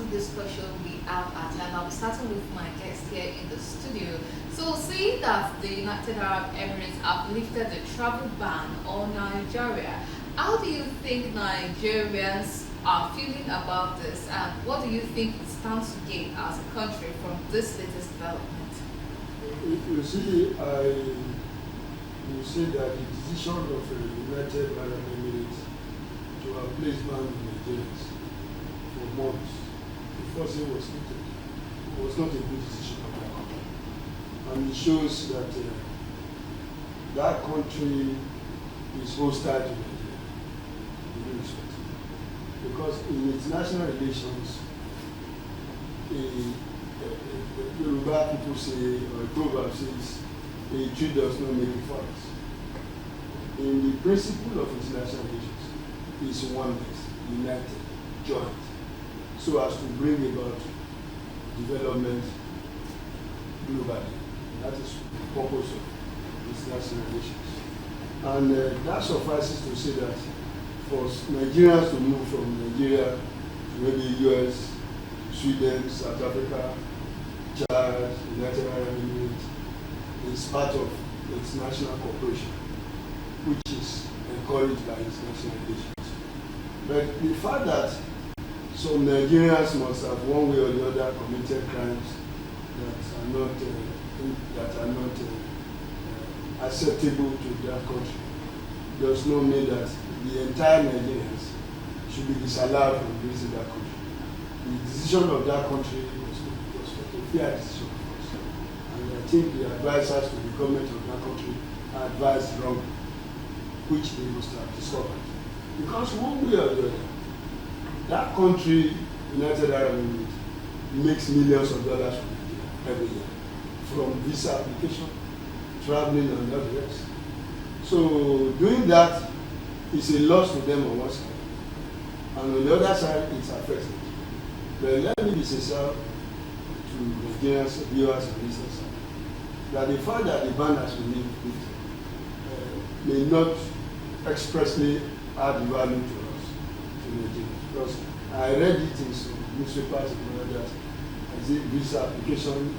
discussion we have at hand. I'll be starting with my guest here in the studio. So, seeing that the United Arab Emirates have lifted the travel ban on Nigeria, how do you think Nigerians are feeling about this, and what do you think it stands to gain as a country from this latest development? You see, you say that the decision of the United Arab Emirates to have placed ban on Nigerians for months before it was lifted was not a good decision of their country. And it shows that that country is hostile to Nigeria, in due respect. Because in international relations, Yoruba people say, or a proverb says, a tree does not make a forest. In the principle of international relations is oneness, united, joint, so as to bring about development globally. That is the purpose of international relations. And that suffices to say that for Nigerians to move from Nigeria to maybe US, Sweden, South Africa, Chad, United Arab Emirates is part of international cooperation, which is encouraged by international relations. But the fact that some Nigerians must have one way or the other committed crimes that are not acceptable to that country does not mean that the entire Nigerians should be disallowed from visiting that country. The decision of that country was a fair decision for us. And I think the advisors to the government of that country are advised wrongly, which they must have discovered. Because one way or the other, that country, United Arab Emirates, makes millions of dollars from Nigeria every year, from visa application, traveling, and all the rest. So doing that is a loss to them on one side, and on the other side, it's affecting. But let me be sincere to Nigerians, viewers, and listeners, that the fact that the ban has been lifted may not expressly add value to us, to Nigerians, because I read it in some newspapers and that as a visa application,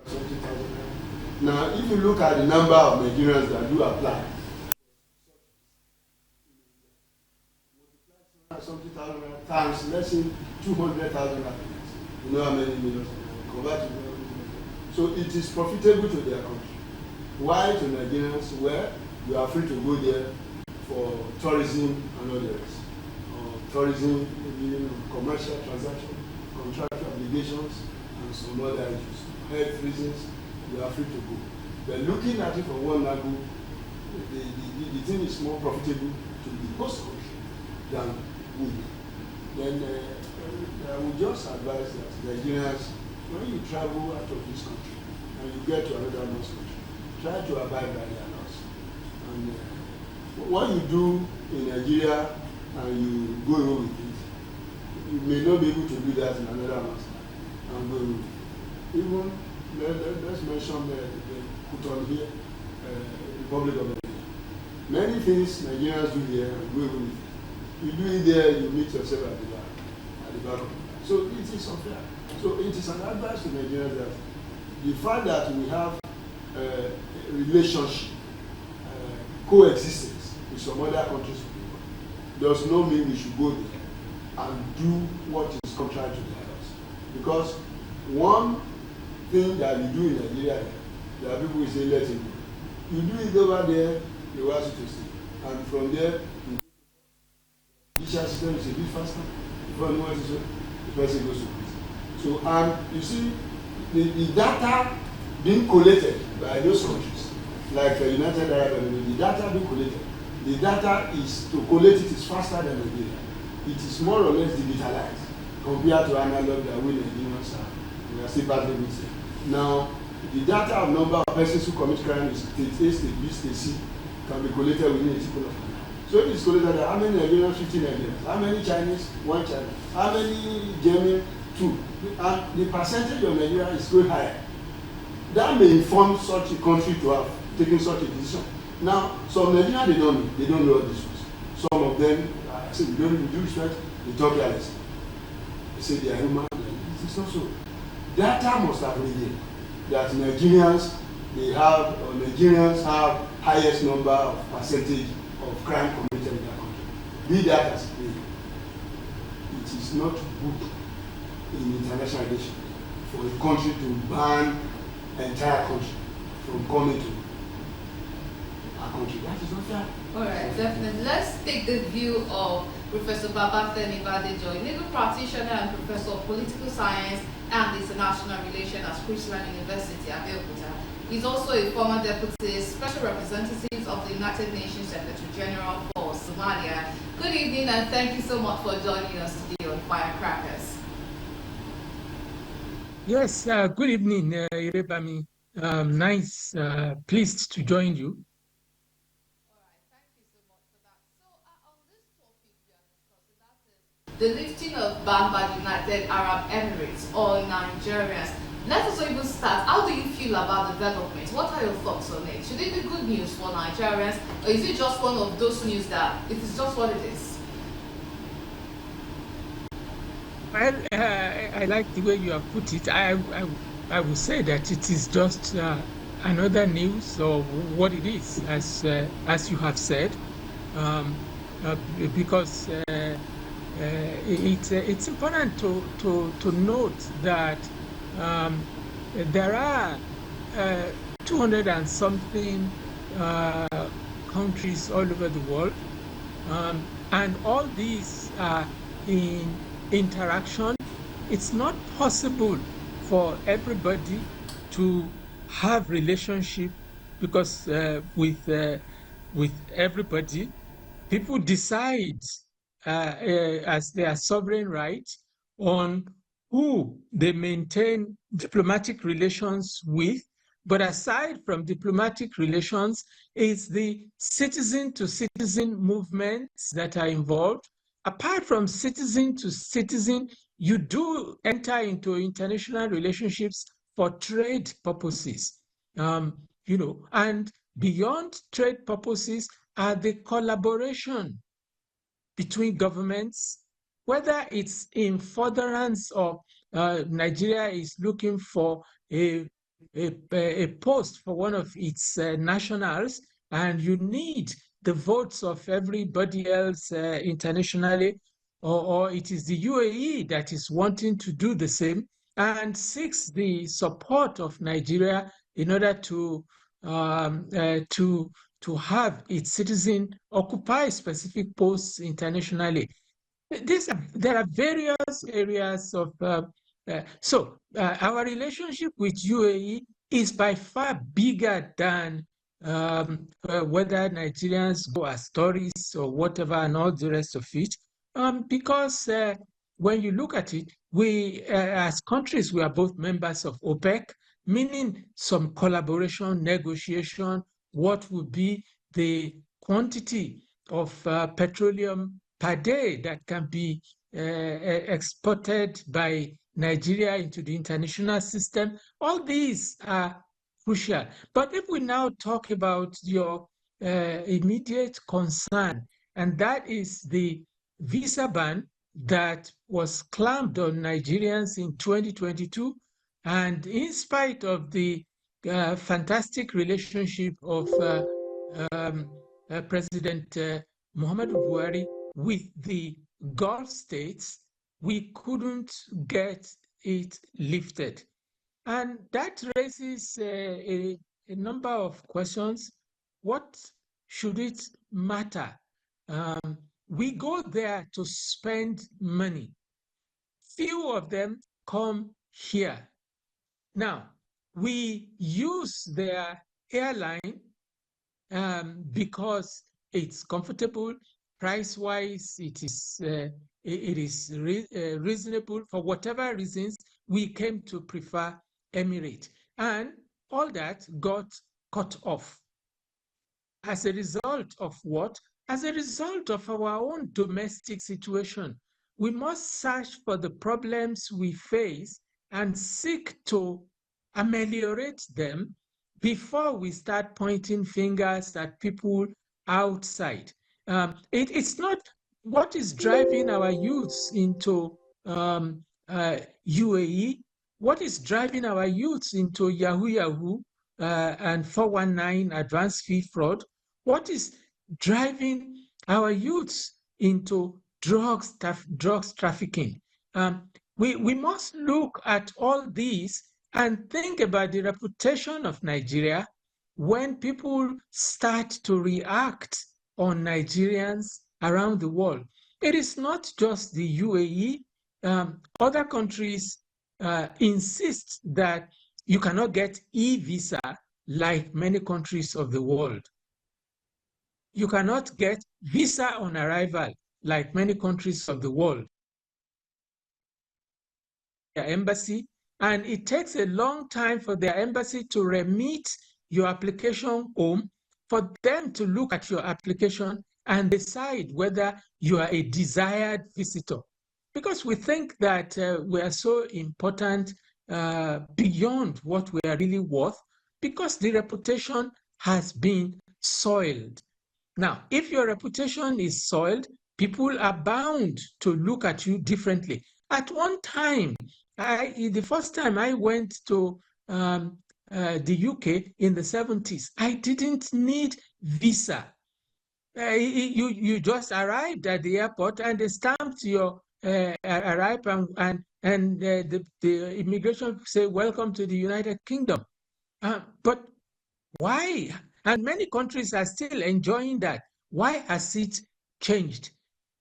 70,000. Now, if you look at the number of Nigerians that do apply, 70,000 times, let's say 200,000 applicants. You know how many millions convert to millions. So it is profitable to their country. Why to Nigerians? Where you are free to go there for tourism and others, or tourism, commercial transaction, contractual obligations, and some other issues. Health reasons, you are free to go. But looking at it from one angle, the thing is more profitable to the host country than we. Then I would just advise that Nigerians, when you travel out of this country and you get to another Muslim country, try to abide by their laws. And what you do in Nigeria and you go away with it, you may not be able to do that in another Muslim and go away with it. Even, let's mention the put on here, Republic of Nigeria. Many things Nigerians do here and go away with it. You do it there, you meet yourself at the back of it. So it is unfair. So it is an advice to Nigerians that the fact that we have a relationship, coexistence with some other countries does not mean we should go there and do what is contrary to their laws. Because one thing that you do in Nigeria, there are people who say let it go. You do it over there, they will ask you to stay. And from there, the system is a bit faster. Before anyone is the person goes to prison. So, and you see, the data being collected by those countries, like the United Arab Emirates, the data being collected, the data is, to collect it is faster than Nigeria. It is more or less digitalized compared to analog that we Nigerians we are still badly missing. Now, the data of number of persons who commit crime is state A, state B, state C can be collected within a single of time. So it is collected how many Nigerians, 50 Nigerians, how many Chinese, 1 Chinese, how many German, 2. And the percentage of Nigeria is going higher. That may inform such a country to have taken such a decision. Now, some Nigerians, they don't know all these things. Some of them, I say, we don't even do respect, they talk carelessly. They say they are human, is not so. Data must have revealed that Nigerians have highest number of percentage of crime committed in their country. Be that as it may, it is not good in international relations for a country to ban an entire country from coming to our country. That is not fair. All right, definitely. Let's take the view of Professor Babatemi Badejo, a legal practitioner and professor of political science and international relations at Christian University, Abeokuta. He's also a former deputy special representative of the United Nations Secretary General for Somalia. Good evening, and thank you so much for joining us today on Firecrackers. Yes, good evening, Irebami. Nice, pleased to join you. The lifting of ban by the United Arab Emirates on Nigerians. Let us even start. How do you feel about development? What are your thoughts on it? Should it be good news for Nigerians, or is it just one of those news that it is just what it is? Well, I like the way you have put it. I would say that it is just another news or what it is, as you have said, because it's important to note that there are 200 and something countries all over the world, and all these are in interaction. It's not possible for everybody to have relationship because with everybody, people decide as their sovereign right on who they maintain diplomatic relations with. But aside from diplomatic relations, it's the citizen-to-citizen movements that are involved. Apart from citizen to citizen, you do enter into international relationships for trade purposes, and beyond trade purposes are the collaboration between governments, whether it's in furtherance of Nigeria is looking for a post for one of its nationals, and you need the votes of everybody else internationally, or it is the UAE that is wanting to do the same and seeks the support of Nigeria in order to have its citizen occupy specific posts internationally. There are various areas of our relationship with UAE is by far bigger than whether Nigerians go as tourists or whatever and all the rest of it, because when you look at it, we as countries, we are both members of OPEC, meaning some collaboration, negotiation, what would be the quantity of petroleum per day that can be exported by Nigeria into the international system. All these are crucial. But if we now talk about your immediate concern, and that is the visa ban that was clamped on Nigerians in 2022, and in spite of the fantastic relationship of President Muhammadu Buhari with the Gulf states, we couldn't get it lifted. And that raises a number of questions. What should it matter? We go there to spend money. Few of them come here. Now, we use their airline because it's comfortable, price-wise, it is reasonable. For whatever reasons, we came to prefer Emirates, and all that got cut off. As a result of what? As a result of our own domestic situation. We must search for the problems we face and seek to ameliorate them before we start pointing fingers at people outside. It's not what is driving our youths into UAE? What is driving our youths into Yahoo Yahoo and 419 advanced fee fraud? What is driving our youths into drugs trafficking? We must look at all these and think about the reputation of Nigeria when people start to react on Nigerians around the world. It is not just the UAE. Other countries insist that you cannot get e-visa like many countries of the world. You cannot get visa on arrival like many countries of the world. Their embassy, and it takes a long time for their embassy to remit your application home, for them to look at your application and decide whether you are a desired visitor. Because we think that we are so important beyond what we are really worth, because the reputation has been soiled. Now, if your reputation is soiled, people are bound to look at you differently. At one time, the first time I went to the UK in the 70s, I didn't need visa. You just arrived at the airport and they stamped your arrive, and the immigration say, welcome to the United Kingdom. But why? And many countries are still enjoying that. Why has it changed?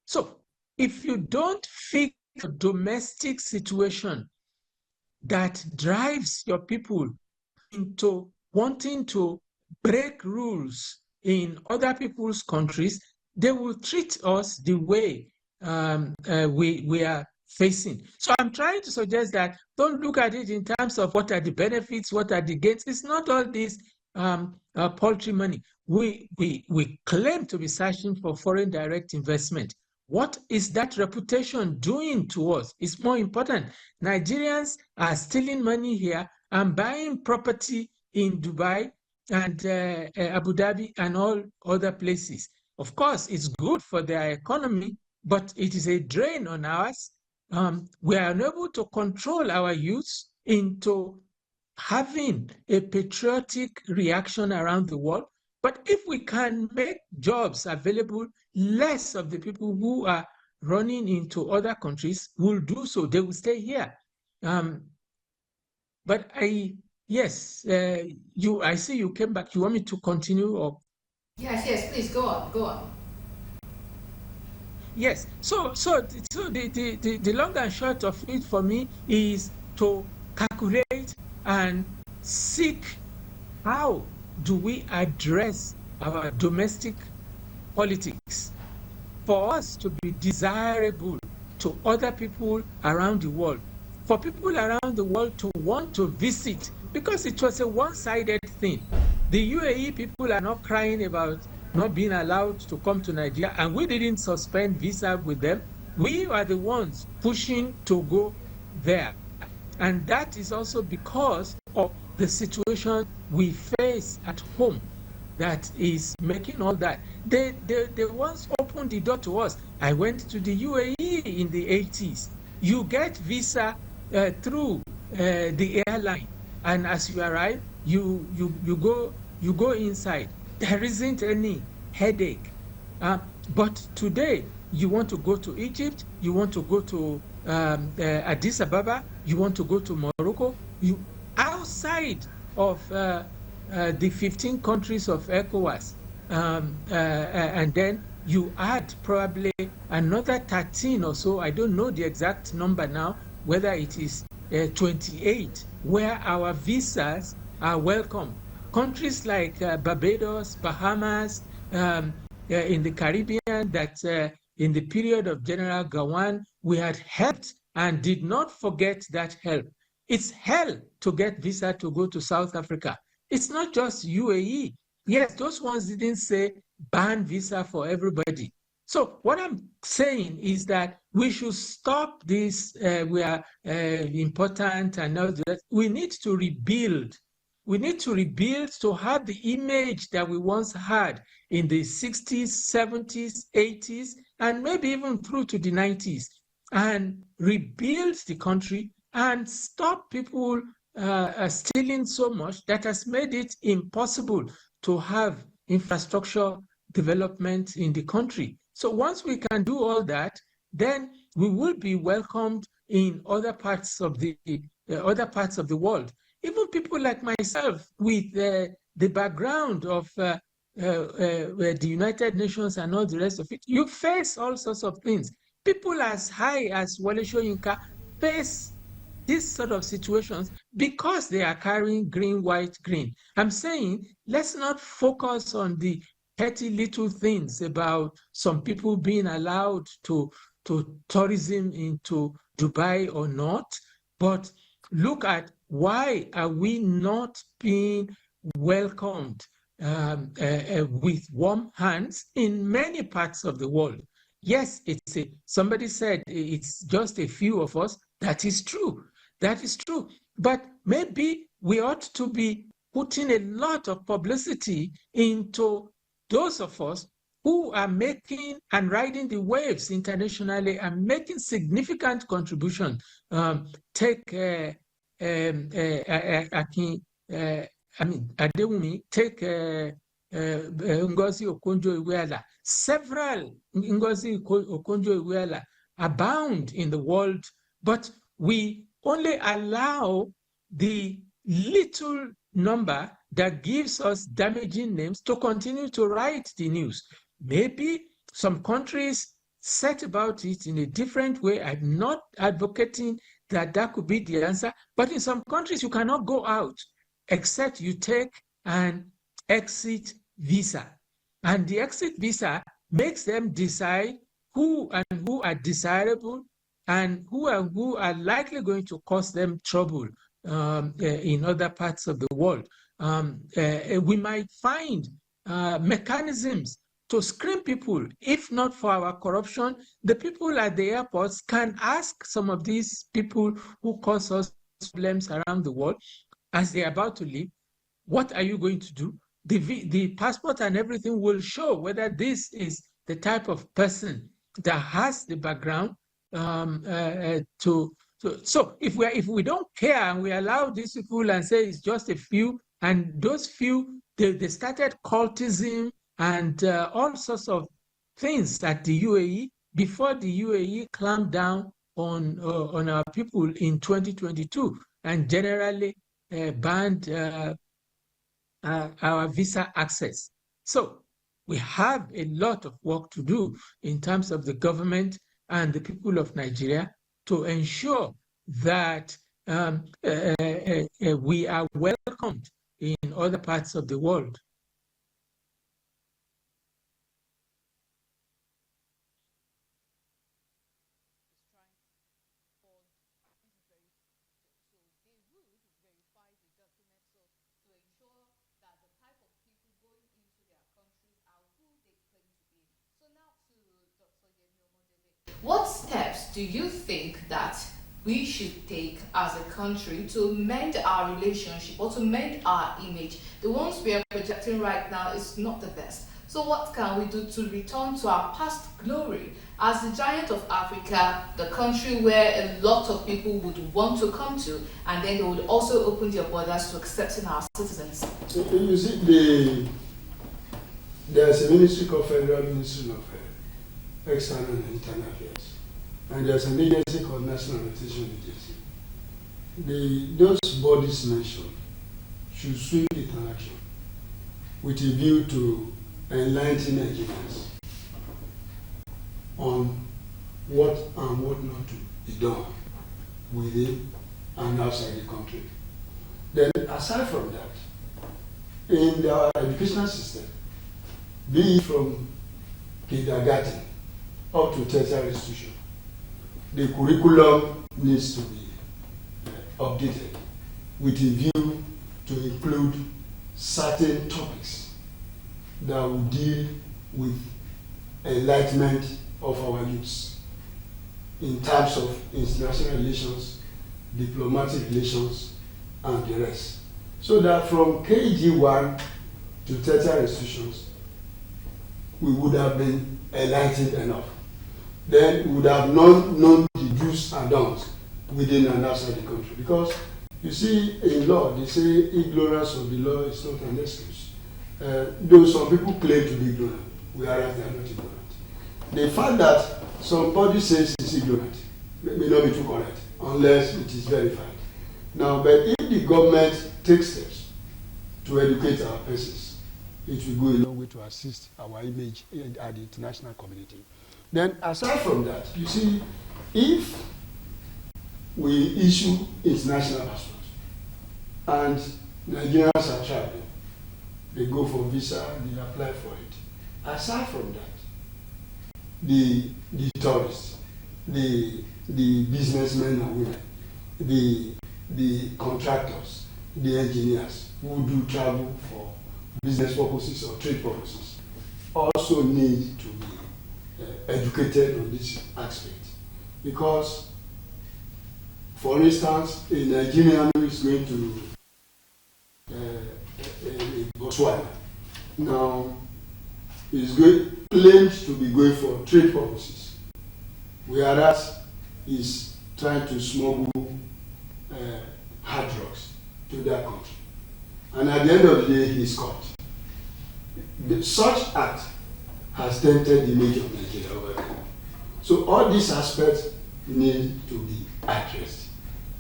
So if you don't fix the domestic situation that drives your people into wanting to break rules in other people's countries, they will treat us the way we are facing. So I'm trying to suggest that don't look at it in terms of what are the benefits, what are the gains. It's not all this paltry money. We claim to be searching for foreign direct investment. What is that reputation doing to us? It's more important. Nigerians are stealing money here and buying property in Dubai and Abu Dhabi and all other places. Of course, it's good for their economy, but it is a drain on ours. We are unable to control our youth into having a patriotic reaction around the world. But if we can make jobs available, less of the people who are running into other countries will do so. They will stay here. But yes, I see you came back. You want me to continue or? Yes, please go on. Yes. So the long and short of it for me is to calculate and seek how do we address our domestic politics for us to be desirable to other people around the world, for people around the world to want to visit, because it was a one-sided thing. The UAE people are not crying about not being allowed to come to Nigeria, and we didn't suspend visa with them. We are the ones pushing to go there. And that is also because of the situation we face at home that is making all that. They once opened the door to us. I went to the UAE in the 80s. You get visa through the airline, and as you arrive, you go inside. There isn't any headache. But today, you want to go to Egypt, you want to go to Addis Ababa, you want to go to Morocco, you outside of the 15 countries of ECOWAS, and then you add probably another 13 or so. I don't know the exact number now, whether it is 28, where our visas are welcome. Countries like Barbados, Bahamas, in the Caribbean, that in the period of General Gawan, we had helped and did not forget that help. It's hell to get visa to go to South Africa. It's not just UAE. Yes, those ones didn't say ban visa for everybody. So what I'm saying is that we should stop this. We are important and all that. We need to rebuild. We need to rebuild to have the image that we once had in the 60s, 70s, 80s, and maybe even through to the 90s. and rebuild the country and stop people stealing so much that has made it impossible to have infrastructure development in the country. So once we can do all that, then we will be welcomed in other parts of the world. Even people like myself, with the background of the United Nations and all the rest of it, you face all sorts of things. People as high as Wole Soyinka face these sort of situations because they are carrying green, white, green. I'm saying let's not focus on the petty little things about some people being allowed to tourism into Dubai or not, but look at why are we not being welcomed with warm hands in many parts of the world. Yes, somebody said it's just a few of us. That is true. That is true. But maybe we ought to be putting a lot of publicity into those of us who are making and riding the waves internationally and making significant contribution. Take Adewumi, take Ngozi Okonjo-Iweala. Several Ngozi Okonjo-Iweala abound in the world, but we only allow the little number that gives us damaging names to continue to write the news. Maybe some countries set about it in a different way. I'm not advocating that could be the answer, but in some countries you cannot go out except you take an exit visa. And the exit visa makes them decide who are desirable and who are likely going to cause them trouble in other parts of the world. We might find mechanisms to screen people. If not for our corruption, the people at the airports can ask some of these people who cause us problems around the world as they're about to leave, what are you going to do? The passport and everything will show whether this is the type of person that has the background so if we don't care and we allow these people and say it's just a few, and those few they started cultism and all sorts of things at the UAE before the UAE clamped down on our people in 2022 and generally banned our visa access. So we have a lot of work to do in terms of the government and the people of Nigeria to ensure that we are welcomed in other parts of the world. What steps do you think that we should take as a country to mend our relationship or to mend our image? The ones we are projecting right now is not the best. So what can we do to return to our past glory as the giant of Africa, the country where a lot of people would want to come to, and then they would also open their borders to accepting our citizens? You see, there's a ministry called Federal Ministry of External and Internal Affairs, and there's an agency called National Rotation Agency. Those bodies mentioned should swing into action with a view to enlightening Nigerians on what and what not to be done within and outside the country. Then, aside from that, in our educational system, be it from kindergarten up to tertiary institution, the curriculum needs to be updated with a view to include certain topics that will deal with enlightenment of our youths in terms of international relations, diplomatic relations, and the rest. So that from KG1 to tertiary institutions, we would have been enlightened enough. Then we would have known the are done within and outside the country. Because you see, in law, they say ignorance of the law is not an excuse. Though some people claim to be ignorant, whereas they are not ignorant. The fact that somebody says he's ignorant may not be too correct, unless it is verified. Now, but if the government takes steps to educate our persons, it will go a long way to assist our image at the international community. Then, aside from that, you see, if we issue international passports and Nigerians are traveling, they go for visa, they apply for it. Aside from that, the tourists, the businessmen and women, the contractors, the engineers who do travel for business purposes or trade purposes also need to be educated on this aspect. Because, for instance, a Nigerian who is going to Botswana now is claimed to be going for trade purposes, whereas is trying to smuggle hard drugs to that country. And at the end of the day, he is caught. Such act has dented the image of Nigeria over there. So all these aspects need to be addressed,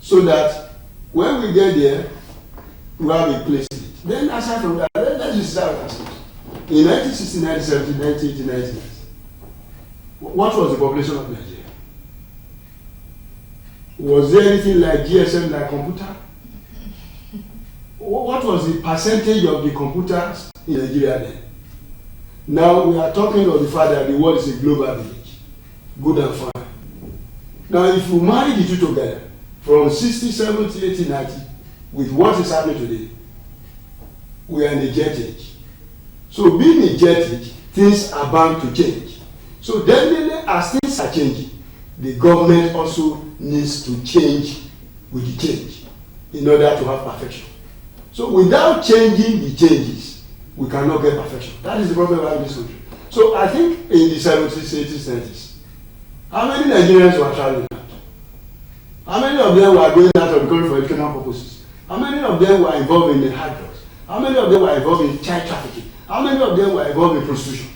so that when we get there, we have a place in it. Then aside from that, let's just start with ourselves. In 1960, 1970, 1980, 1990, what was the population of Nigeria? Was there anything like GSM, like computer? What was the percentage of the computers in Nigeria then? Now we are talking of the fact that the world is a global village, good and fine. Now if you marry the two together, from 60, 70, 80, 90, with what is happening today, we are in a jet age. So being a jet age, things are bound to change. So definitely as things are changing, the government also needs to change with the change in order to have perfection. So without changing the changes, we cannot get perfection. That is the problem we have in this country. So I think in the 70s, 80s, 90s, how many Nigerians were traveling out? How many of them were going out of the country for educational purposes? How many of them were involved in the hard drugs? How many of them were involved in child trafficking? How many of them were involved in prostitution?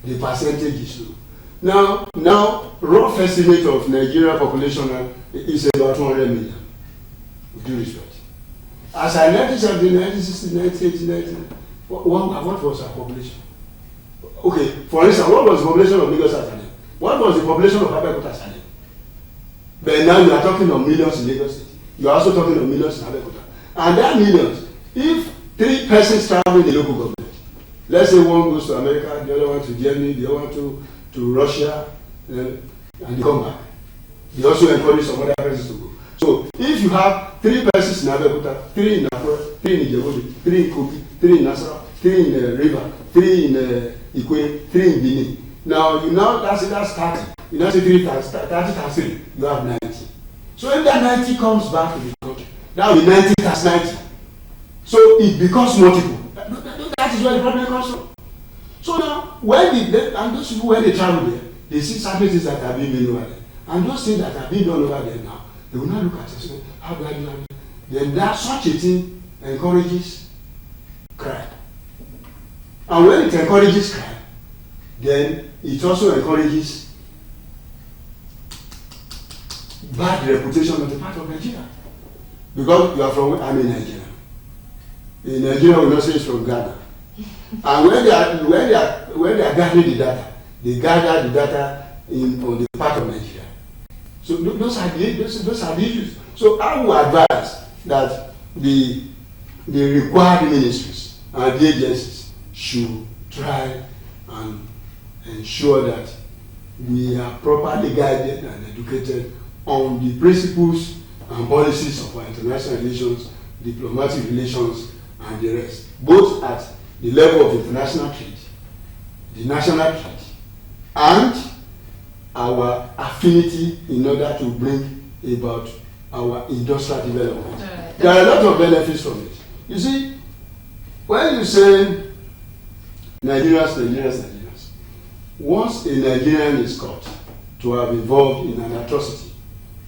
The percentage is low. Now, rough estimate of Nigeria population is about 200 million, with due respect. As I 1970, 1960, 1980, 1990, what was our population? Okay, for instance, what was the population of Lagos at Salem? What was the population of Abeokuta at Salem? But now you are talking of millions in Lagos State. You are also talking of millions in Abeokuta. And that millions, if 3 persons travel in the local government, let's say one goes to America, the other one to Germany, the other one to Russia, and they come back. They also encourage some other persons to go. So if you have 3 persons in Abeokuta, 3 in Akure, 3 in Ijebu, 3 in Kogi, 3 in Nasarawa, 3 in River, 3 in Ikwe, 3 in Benin. Now that's 30. You now say 30 times 3, you have 90. So if that 90 comes back to the country, that will be 90 times 90. So it becomes multiple. That is where the problem comes from. So now, and those people, when they travel there, they see certain things that are being done over there. And those things that are being done over there now, they will not look at it and say, how do I do that? Then that such a thing encourages crime. And when it encourages crime, then it also encourages bad reputation on the part of Nigeria. Because you are from, I'm in Nigeria. In Nigeria, we not say it's from Ghana. And when they are gathering the data, they gather the data on the part of Nigeria. So those are the issues. So I would advise that the required ministries and the agencies should try and ensure that we are properly guided and educated on the principles and policies of our international relations, diplomatic relations, and the rest, both at the level of international trade, the national trade, and our affinity in order to bring about our industrial development. There are a lot of benefits from it. You see, when you say Nigerians, once a Nigerian is caught to have involved in an atrocity,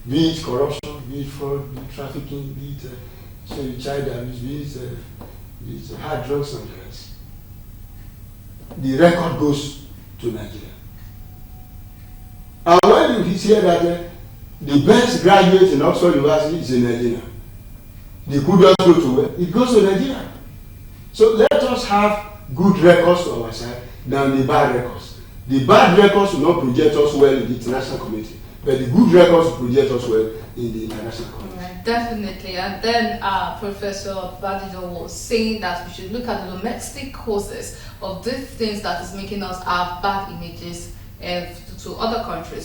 be it corruption, be it fraud, be it trafficking, be it child abuse, be it hard drugs and the rest. The record goes to Nigeria. And when you hear that the best graduate in Oxford University is in Nigeria, the kudos go to where? It goes to Nigeria. So let us have good records to our side than the bad records. The bad records will not project us well in the international community, but the good records will project us well in the international community. Right, definitely. And then Professor Badijo was saying that we should look at the domestic causes of these things that is making us have bad images to other countries. So